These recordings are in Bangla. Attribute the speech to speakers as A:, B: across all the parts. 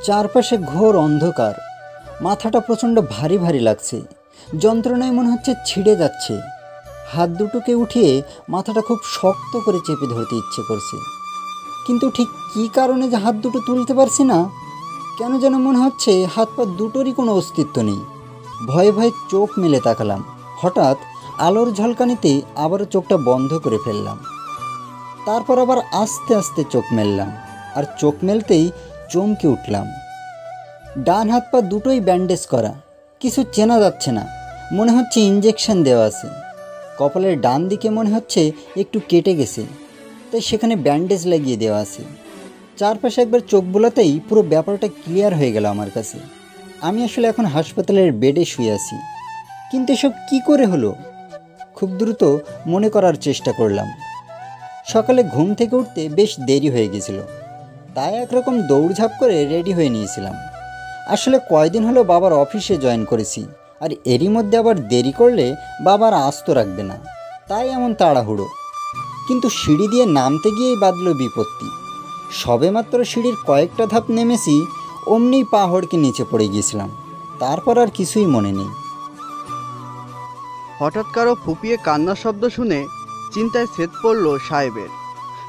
A: চারপাশে ঘোর অন্ধকার, মাথাটা প্রচণ্ড ভারী ভারী লাগছে, যন্ত্রণায় মনে হচ্ছে ছিঁড়ে যাচ্ছে। হাত দুটোকে উঠিয়ে মাথাটা খুব শক্ত করে চেপে ধরতে ইচ্ছে করছে, কিন্তু ঠিক কী কারণে যে হাত দুটো তুলতে পারছি না। কেন যেন মনে হচ্ছে হাত পা দুটোরই কোনো অস্তিত্ব নেই। ভয়ে ভয়ে চোখ মেলে তাকালাম। হঠাৎ আলোর ঝলকানিতে আবারও চোখটা বন্ধ করে ফেললাম। তারপর আবার আস্তে আস্তে চোখ মেললাম, আর চোখ মেলতেই চমকে উঠলাম। ডান হাত পা দুটোই ব্যান্ডেজ করা, কিছু চেনা যাচ্ছে না, মনে হচ্ছে ইঞ্জেকশন দেওয়া আছে। কপালের ডান দিকে মনে হচ্ছে একটু কেটে গেছে, তাই সেখানে ব্যান্ডেজ লাগিয়ে দেওয়া আছে। চারপাশে একবার চোখ বোলাতেই পুরো ব্যাপারটা ক্লিয়ার হয়ে গেল আমার কাছে। আমি আসলে এখন হাসপাতালের বেডে শুয়ে আছি, কিন্তু এসব কী করে হলো? খুব দ্রুত মনে করার চেষ্টা করলাম। সকালে ঘুম থেকে উঠতে বেশ দেরি হয়ে গেছিল, তাই একরকম দৌড়ঝাঁপ করে রেডি হয়ে নিয়েছিলাম। আসলে কয়দিন হলো বাবার অফিসে জয়েন করেছি, আর এরই মধ্যে আবার দেরি করলে বাবার আস্ত রাখবে না, তাই এমন তাড়াহুড়ো। কিন্তু সিঁড়ি দিয়ে নামতে গিয়েই বাঁধল বিপত্তি। সবেমাত্র সিঁড়ির কয়েকটা ধাপ নেমেছি, অমনিই পা হড়কে নিচে পড়ে গিয়েছিলাম। তারপর আর কিছুই মনে নেই।
B: হঠাৎ কারো ফুপিয়ে কান্নার শব্দ শুনে চিন্তায় ছেদ পড়ল সাহেবের।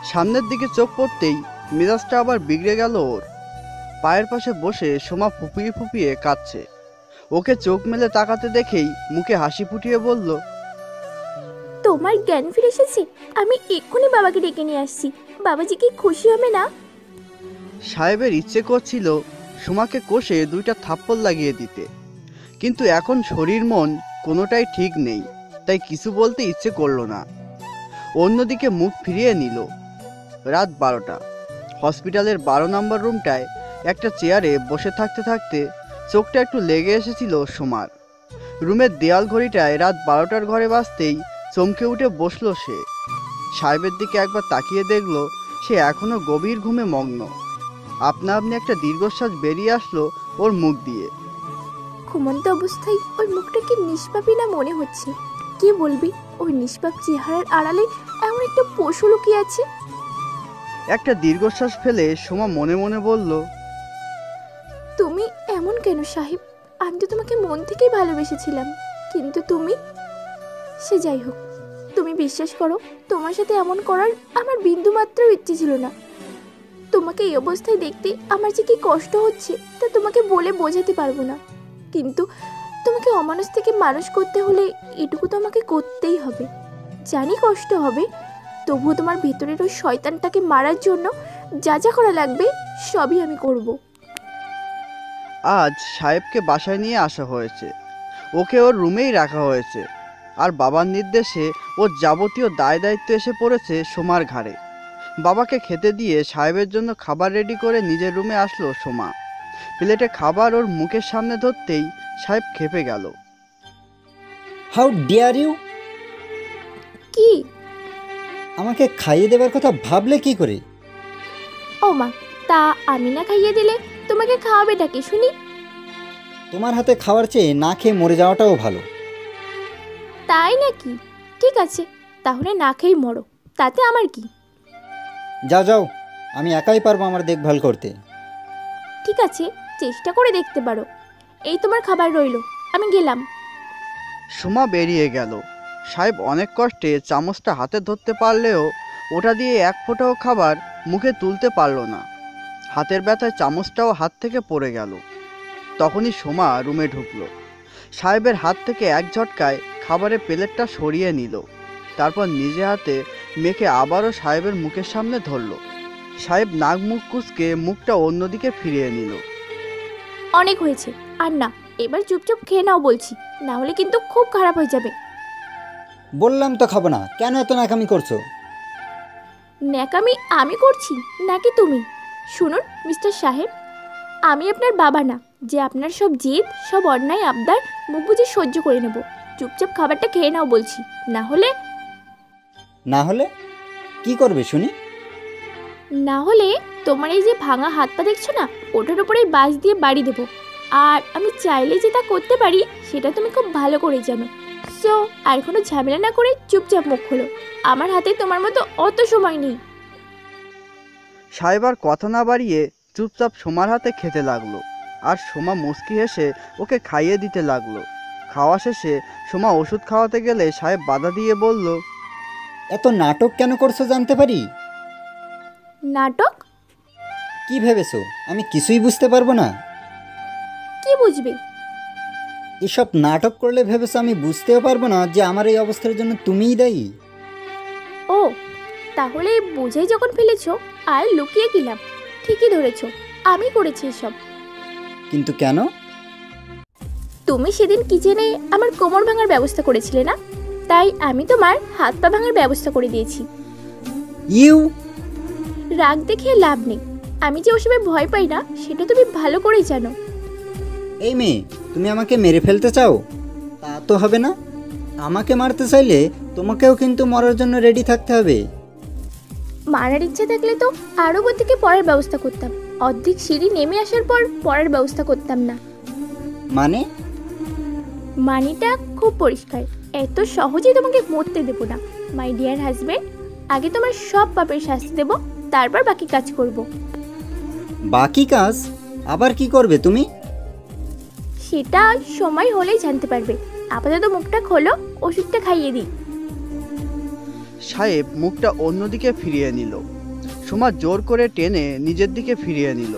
B: সামনের দিকে চোখ পড়তেই মেজাজটা আবার বিগড়ে গেল ওর। পায়ের পাশে বসে সোমা ফুপিয়ে ফুপিয়ে কাঁদছে। ওকে চোখ মেলে তাকাতে দেখেই মুখে হাসি ফুটিয়ে বলল,
C: তোমার জ্ঞান ফিরে এসেছে? আমি এক্ষুনি বাবাকে ডেকে নিয়ে আসছি। বাবাজি কি খুশি হবে না?
B: সাহেবের ইচ্ছে করছিল সোমাকে কষে দুইটা থাপ্পড় লাগিয়ে দিতে, কিন্তু এখন শরীর মন কোনোটাই ঠিক নেই, তাই কিছু বলতে ইচ্ছে করল না। অন্যদিকে মুখ ফিরিয়ে নিল। রাত 12টা। হসপিটালের 12 নম্বর রুমটায় একটা চেয়ারে বসে থাকতে থাকতে চোখটা একটু লেগে এসেছিল সোমার। রুমের দেয়াল ঘড়িটায় রাত 12টার ঘরে বাজতেই চমকে উঠে বসলো সে। সাহেবের দিকে একবার তাকিয়ে দেখলো সে এখনো গভীর ঘুমে মগ্ন। আপনা আপনি একটা দীর্ঘশ্বাস বেরিয়ে আসলো ওর মুখ দিয়ে।
C: ঘুমন্ত অবস্থায় ওই মুখটা কি নিষ্পাপী না মনে হচ্ছে। কি বলবি, ওই নিষ্পাপ চেহারার আড়ালে এমন একটা পশু লুকিয়ে আছে।
B: একটা দীর্ঘশ্বাস ফেলে সোমা মনে মনে বলল,
C: তুমি এমন কেন সাহেব? আমি তো তোমাকে মন থেকেই ভালোবেসেছিলাম, কিন্তু তুমি। সে যাই হোক, তুমি বিশ্বাস করো, তোমার সাথে এমন করার আমার বিন্দু মাত্র ইচ্ছে ছিল না। তোমাকে এই অবস্থায় দেখতে আমার যে কি কষ্ট হচ্ছে তা তোমাকে বলে বোঝাতে পারবো না। কিন্তু তোমাকে অমানুষ থেকে মানুষ করতে হলে এটুকু তো আমাকে করতেই হবে। জানি কষ্ট হবে, তবুও তোমার ভেতরের ওই শয়তানটাকে মারার জন্য যা যা করা লাগবে সবই আমি করব।
B: আজ সাহেবকে বাসায় নিয়ে আসা হয়েছে, ওকে ওর রুমেই রাখা হয়েছে, আর বাবার নির্দেশে ওর যাবতীয় দায় দায়িত্ব এসে পড়েছে সোমার ঘাড়ে। বাবাকে খেতে দিয়ে সাহেবের জন্য খাবার রেডি করে নিজের রুমে আসলো সোমা। প্লেটে খাবার ওর মুখের সামনে ধরতেই সাহেব ক্ষেপে গেল।
A: How dare you!
C: কি?
A: আমাকে খাইয়ে দেবার কথা ভাবলে কি করে?
C: ও মা, তা আমি না খাইয়ে দিলে তোমাকে খাওয়াবেটা কি শুনি?
A: তোমার হাতে খাওয়ার চেয়ে না খেয়ে মরে যাওয়াটাও ভালো।
C: তাই নাকি? ঠিক আছে, তাহলে না খেয়েই মরো, তাতে আমার কি।
A: যাও যাও, আমি একাই পারবো আমার দেখভাল করতে।
C: ঠিক আছে, চেষ্টা করে দেখতে পারো। এই তোমার খাবার রইলো, আমি গেলাম।
B: সোমা বেরিয়ে গেল। সাহেব অনেক কষ্টে চামচটা হাতে ধরতে পারলেও ওটা দিয়ে এক ফোঁটাও খাবার মুখে তুলতে পারল না। হাতের ব্যথায় চামচটাও হাত থেকে পড়ে গেল। তখনই সোমা রুমে ঢুকলো। সাহেবের হাত থেকে এক ঝটকায় খাবারের প্লেটটা সরিয়ে নিল, তারপর নিজে হাতে মেখে আবারও সাহেবের মুখের সামনে ধরল। সাহেব নাক মুখ কুঁচকে মুখটা অন্যদিকে ফিরিয়ে নিল।
C: অনেক হয়েছে, আর না, এবার চুপচাপ খেয়ে নাও বলছি, না হলে কিন্তু খুব খারাপ হয়ে যাবে।
A: বললাম তো খাবো না, কেন এত নাকামি করছো?
C: ন্যাকামি আমি করছি নাকি তুমি? শুনুন মিস্টার সাহেব, আমি আপনার বাবা না যে আপনার সব জেদ, সব অন্যায় আবদার মুখ বুঝে সহ্য করে নেব। চুপচাপ খাবারটা খেয়ে নাও বলছি, না হলে।
A: না হলে কি করবে শুনি?
C: না হলে তোমার এই যে ভাঙা হাত পা দেখছো না, ওটার উপরেই বাঁশ দিয়ে বাড়ি দেবো। আর আমি চাইলে যে তা করতে পারি সেটা তুমি খুব ভালো করে জানো। সো আর কোনো ঝামেলা না করে চুপচাপ মুখ খোলো, আমার হাতে তোমার মতো অত সময় নেই।
B: সাহেব আর কথা না বাড়িয়ে চুপচাপ সোমার হাতে খেতে লাগলো, আর সোমা মুচকি হেসে ওকে খাইয়ে দিতে লাগলো। খাওয়া শেষে সোমা ওষুধ খাওয়াতে গেলে সাহেব বাধা দিয়ে বলল,
A: এত নাটক কেন করছো জানতে পারি?
C: নাটক?
A: কি ভেবেছো আমি কিছুই বুঝতে পারবো না?
C: কি বুঝবে?
A: এসব নাটক করলে ভেবেছো আমি বুঝতেও পারবো না যে আমার এই অবস্থার জন্য তুমিই দায়ী?
C: ও, তাহলে বুঝেই যখন ফেলেছো আর লুকিয়ে গেলাম। ঠিকই ধরেছো, আমি করেছি এসব।
A: কিন্তু কেন?
C: তুমি সেদিন কিচেনে আমার কোমর ভাঙার ব্যবস্থা করেছিলে না, তাই আমি তোমার হাত পা ভাঙার ব্যবস্থা করে দিয়েছি।
A: ইউ!
C: রাগ দেখিয়ে লাভ নেই, আমি যে ওসবে ভয় পাই না সেটা তুমি ভালো করেই জানো।
A: এই মেয়ে, তুমি আমাকে মেরে ফেলতে চাও? তা তো হবে না। আমাকে মারতে চাইলে তোমাকেও কিন্তু মরার জন্য রেডি থাকতে হবে।
C: মারার ইচ্ছা থাকলে তো আরও থেকে পড়ার ব্যবস্থা করতাম, অর্ধেক সিঁড়ি নেমে আসার পর পড়ার ব্যবস্থা করতাম না।
A: মানে?
C: মানিটা খুব পরিষ্কার, এত সহজে তোমাকে মরতে দেবো না মাই ডিয়ার হাজবেন্ড। আগে তোমার সব পাপের শাস্তি দেব, তারপর বাকি কাজ করব।
A: বাকি কাজ আবার কি করবে তুমি?
C: সেটা সময় হলেই জানতে পারবে। আপাতত মুখটা খোলো, ওষুধটা খাইয়ে দিই।
B: সাহেব মুখটা অন্যদিকে ফিরিয়ে নিল। সোমা জোর করে টেনে নিজের দিকে ফিরিয়ে নিল,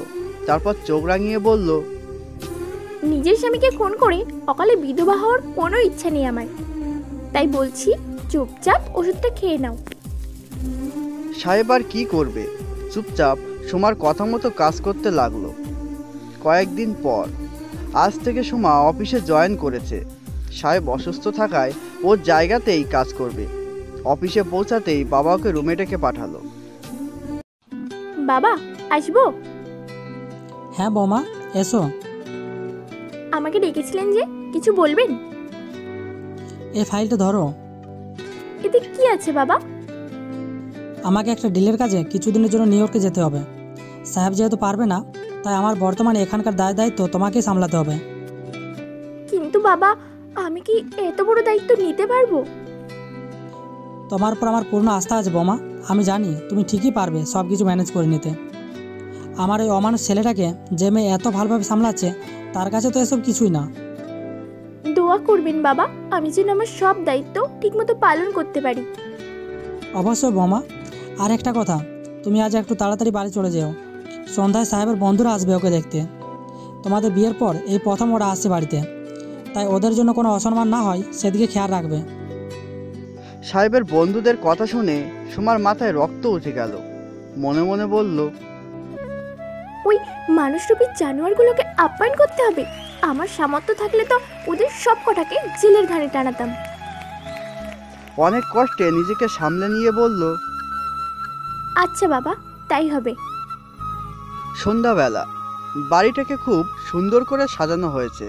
B: তারপর চোখ রাঙিয়ে বলল,
C: নিজের স্বামীকে খুন করে অকালে বিধবা হওয়ার কোনো ইচ্ছা নেই আমার, তাই বলছি চুপচাপ ওষুধটা খেয়ে নাও।
B: সাহেব আর কি করবে, চুপচাপ সোমার কথা মতো কাজ করতে লাগলো। কয়েকদিন পর, আজ থেকে সোমা অফিসে জয়েন করেছে। সাহেব অসুস্থ থাকায় ওর জায়গাতেই কাজ করবে। অফিসে পৌঁছাতেই বাবা ওকে রুমে ডেকে পাঠালো।
C: বাবা, আসবো?
D: হ্যাঁ বৌমা, এসো।
C: আমাকে ডেকেছিলেন যে, কিছু বলবেন?
D: এই ফাইলটা ধরো।
C: এতে কি আছে বাবা?
D: আমাকে একটা ডিলের কাজে কিছুদিনের জন্য নিউ ইয়র্কে যেতে হবে। সাহেব যেহেতু পারবে না, তাই আমার বর্তমানে এখানকার দায়িত্ব তোমাকেই সামলাতে হবে।
C: কিন্তু বাবা, আমি কি এত বড় দায়িত্ব নিতে পারবো?
D: তোমার উপর আমার পূর্ণ আস্থা আছে বৌমা। আমি জানি তুমি ঠিকই পারবে সব কিছু ম্যানেজ করে নিতে। আমার এই অমানুষ ছেলেটাকে যে মেয়ে এত ভালোভাবে সামলাচ্ছে, তার কাছে তো এসব কিছুই না।
C: দোয়া করবেন বাবা, আমি যেন আমার সব দায়িত্ব ঠিকমতো পালন করতে পারি।
D: অবশ্যই বৌমা। আর একটা কথা, তুমি আজ একটু তাড়াতাড়ি বাড়ি চলে যেও। সন্ধ্যায় সাহেবের বন্ধুরা আসবে ওকে দেখতে। তোমাদের বিয়ের পর এই প্রথম ওরা আসছে বাড়িতে, তাই ওদের জন্য কোনো অসম্মান না হয় সেদিকে খেয়াল রাখবে।
B: সাহেবের বন্ধুদের কথা শুনে সোমার মাথায় রক্ত উঠে গেল। মনে মনে বলল,
C: ওই মানুষরূপী জানোয়ারগুলোকে আপ্যায়ন করতে হবে। আমার সামর্থ্য থাকলে তো ওদের সব কটাকে জেলের ঘাড়ে টানাতাম।
B: অনেক কষ্টে নিজেকে সামলে নিয়ে বলল,
C: আচ্ছা বাবা, তাই হবে।
B: সন্ধ্যাবেলা বাড়িটাকে খুব সুন্দর করে সাজানো হয়েছে।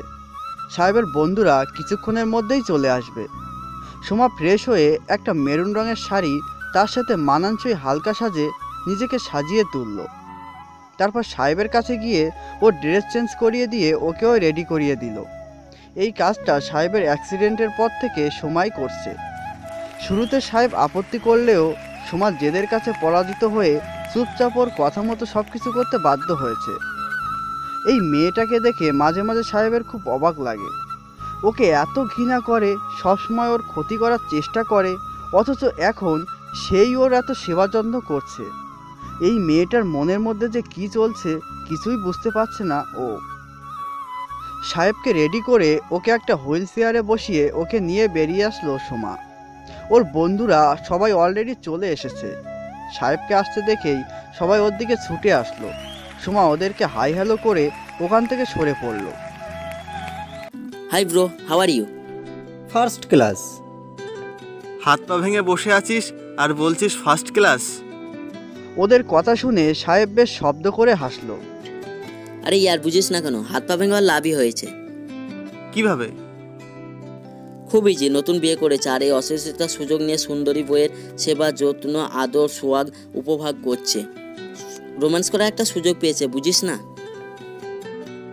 B: সাহেবের বন্ধুরা কিছুক্ষণের মধ্যেই চলে আসবে। সোমা ফ্রেশ হয়ে একটা মেরুন রঙের শাড়ি, তার সাথে মানানসই হালকা সাজে নিজেকে সাজিয়ে তুলল। তারপর সাহেবের কাছে গিয়ে ওর ড্রেস চেঞ্জ করিয়ে দিয়ে ওকেও রেডি করিয়ে দিল। এই কাজটা সাহেবের অ্যাক্সিডেন্টের পর থেকে সোমাই করছে। শুরুতে সাহেব আপত্তি করলেও সোমা জেদের কাছে পরাজিত হয়ে চুপচাপ ওর কথা মতো সব কিছু করতে বাধ্য হয়েছে। এই মেয়েটাকে দেখে মাঝে মাঝে সাহেবের খুব অবাক লাগে। ওকে এত ঘৃণা করে, সবসময় ওর ক্ষতি করার চেষ্টা করে, অথচ এখন সেই ওর এত সেবা যত্ন করছে। এই মেয়েটার মনের মধ্যে যে কি চলছে কিছুই বুঝতে পারছে না ও। সাহেবকে রেডি করে ওকে একটা হুইল চেয়ারে বসিয়ে ওকে নিয়ে বেরিয়ে আসলো সোমা। ওর বন্ধুরা সবাই অলরেডি চলে এসেছে। সাহেবকে আসতে দেখেই সবাই ওর দিকে ছুটে আসলো। সোমা ওদেরকে হাই হ্যালো করে ওখান থেকে সরে পড়ল।
E: Hi bro, how are you?
A: First class.
F: হাত পা ভেঙে বসে আছিস আর বলছিস ফার্স্ট ক্লাস?
B: ওদের কথা শুনে সাহেব বেশ শব্দ করে হাসলো।
E: আরে ইয়ার, বুঝিস না কেন? হাত পা ভেঙে লাভই হয়েছে।
F: কিভাবে?
E: খুব ইজি। নতুন বিয়ে করেছে আর এই অশেষটা সুযোগ নিয়ে সুন্দরী বইয়ের সেবা যত্ন আদর সোয়াগ উপভোগ করছে। রোম্যান্স করার একটা সুযোগ পেয়েছে, বুঝিস না?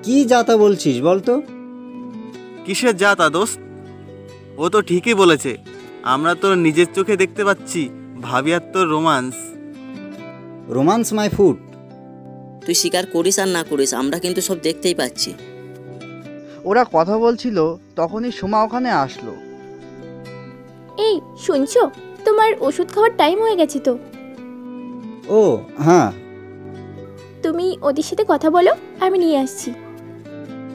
A: কি যাতা বলছিস বলতো?
F: কিসের যা তা দোস্ত? ও তো ঠিকই বলেছে। আমরা তোর নিজের চোখে দেখতে পাচ্ছি ভাবি আর তোর রোমান্স।
A: Romance my food.
E: তুই স্বীকার করিস আর না করিস, আমরা কিন্তু সব দেখতেই পাচ্ছি।
B: ওরা কথা বলছিল, তখনই সোমা ওখানে আসলো।
C: এই শুনছো, তোমার ওষুধ খাওয়ার টাইম হয়ে গেছে তো।
A: ও হ্যাঁ,
C: তুমি ওদের সাথে কথা বলো, আমি নিয়ে আসছি।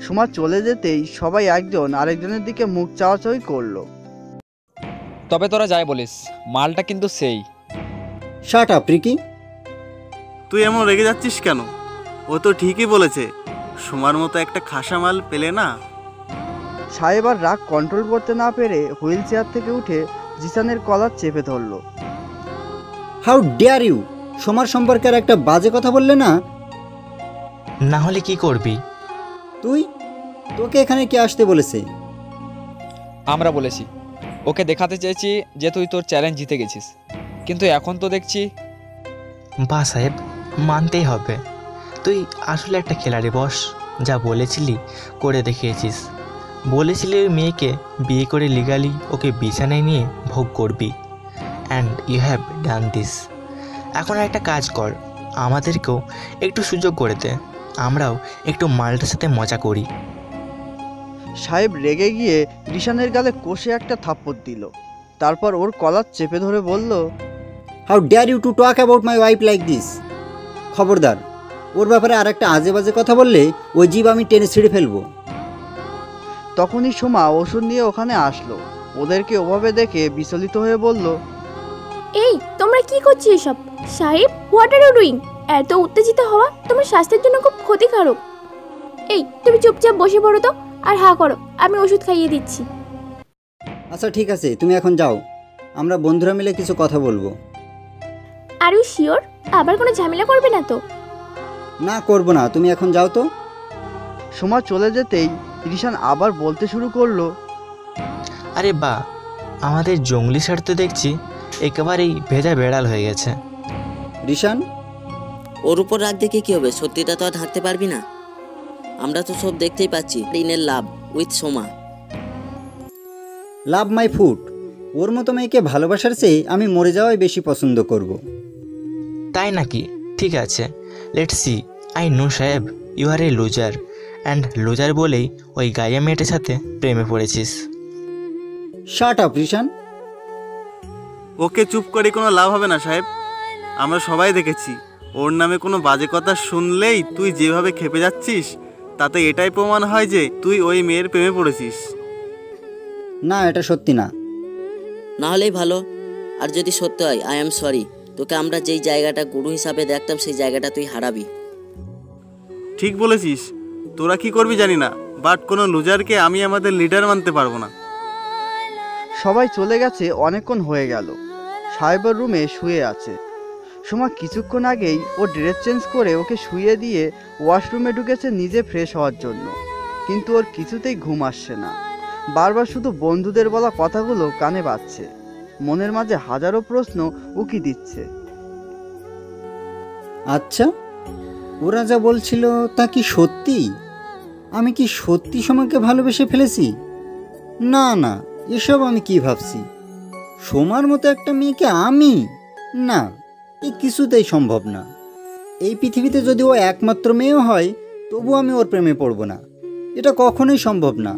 B: সোমা চলে যেতেই সবাই একজন আরেকজনের দিকে মুখ চাওয়াচাওয়ি করলো।
G: তবে তোরা যাই বলিস, মালটা কিন্তু সেই।
A: Shut up Ricky.
F: তুই এমন রেগে যাচ্ছিস কেন? ও তো ঠিকই বলেছে, সোমার মতো একটা খাসা মাল পেলে না।
B: সাহেব আর রাগ কন্ট্রোল করতে না পেরে হুইল চেয়ার থেকে উঠে জিসানের কলার চেপে ধরলো।
A: How dare you! সোমার সম্পর্কে আর একটা বাজে কথা বললে না?
H: না হলে কি করবি?
A: তোকে এখানে কে আসতে বলেছে?
G: আমরা বলেছি, ওকে দেখাতে চেয়েছি যে তুই তোর চ্যালেঞ্জ জিতে গেছিস, কিন্তু এখন তো দেখছি।
H: বা সাহেব, মানতেই হবে, তুই আসলে একটা খেলাড়ি বস। যা বলেছিলি করে দেখিয়েছিস। বলেছিলি ওই মেয়েকে বিয়ে করে লিগালি ওকে বিছানায় নিয়ে ভোগ করবি, and you have done this. এখন একটা কাজ কর, আমাদেরকেও একটু সুযোগ করে দে, আমরাও একটু মালটার সাথে মজা করি।
B: সাহেব রেগে গিয়ে রিশানের গালে কষে একটা থাপ্পড় দিল। তারপর ওর কলার চেপে ধরে বলল,
A: how dare you to talk about my wife like this! খবরদার, ওর ব্যাপারে আর একটা আজে বাজে কথা বললে ওই জীব আমি টেনে ছিঁড়ে ফেলবো।
B: তখনই সোমা ওষুধ নিয়ে ওখানে আসলো। ওদেরকে ওভাবে দেখে বিচলিত হয়ে বলল,
C: এই তোমরা কি করছো এসব? সাহেব, হোয়াট আর ইউ ডুইং? এত উত্তেজিত হওয়া তোমার স্বাস্থ্যের জন্য খুব ক্ষতিকারক। এই তুমি চুপচাপ বসে পড়ো তো, আর হা করো, আমি ওষুধ খাইয়ে দিচ্ছি।
A: আচ্ছা ঠিক আছে, তুমি এখন যাও, আমরা বন্ধুরা মিলে কিছু কথা বলবো।
C: Are you sure? আবার কোনো ঝামেলা করবে না তো?
A: না, করবো না, তুমি এখন যাও তো।
B: সোমা চলে যেতেই রিশান আবার বলতে শুরু করলো,
H: আরে বা, আমাদের জঙ্গলি স্যার তো দেখছি একেবারেই ভেজা বেড়াল হয়ে গেছে।
A: রিশান,
E: ওর উপর রাগ দেখে কী হবে? সত্যিটা তো আর ঢাকতে পারবি না। আমরা তো সব দেখতেই পাচ্ছি। ইনের love with Soma.
A: Love my food. ওর মতো মেয়েকে ভালোবাসার চেয়ে আমি মরে যাওয়াই বেশি পছন্দ করব।
H: তাই নাকি? ঠিক আছে, লেটস সি। আই নো সাহেব, you are a loser, and loser বলেই ওই গাইয়া মেয়েটার সাথে প্রেমে পড়েছিস।
A: Shut up Rishan.
F: ওকে চুপ করে কোনো লাভ হবে না সাহেব, আমরা সবাই দেখেছি। ওর নামে কোনো বাজে কথা শুনলেই তুই যেভাবে খেপে যাচ্ছিস, তাতে এটাই প্রমাণ হয় যে তুই ওই মেয়ের প্রেমে পড়েছিস।
A: না, এটা সত্যি না।
E: না হলেই ভালো। আর যদি সত্যি হয়, আই এম সরি। তোকে আমরা যেই জায়গাটা গুরু হিসাবে দেখতাম, সেই জায়গাটা তুই হারাবি।
F: ঠিক বলেছিস, তোরা কি করবি জানি না, বাট কোনো লুজারকে আমি আমাদের লিডার মানতে পারবো না।
B: সবাই চলে গেছে, অনেকক্ষণ হয়ে গেল। সাহেবের রুমে শুয়ে আছে। সোমা কিছুক্ষণ আগেই ও ড্রেস চেঞ্জ করে ওকে শুয়ে দিয়ে ওয়াশরুমে ঢুকেছে নিজে ফ্রেশ হওয়ার জন্য, কিন্তু ওর কিছুতেই ঘুম আসছে না। বারবার শুধু বন্ধুদের বলা কথাগুলো কানে বাজছে, মনের মাঝে হাজারো প্রশ্ন উকি দিচ্ছে।
A: আচ্ছা, ওরা যা বলছিল তা কি সত্যি? আমি কি সত্যি সোমাকে ভালোবেসে ফেলেছি? না না, এসব আমি কি ভাবছি? সোমার মতো একটা মেয়েকে আমি? না, এ কিছুতেই সম্ভব না। এই পৃথিবীতে যদি ও একমাত্র মেয়েও হয়, তবু আমি ওর প্রেমে পড়ব না। এটা কখনোই সম্ভব না।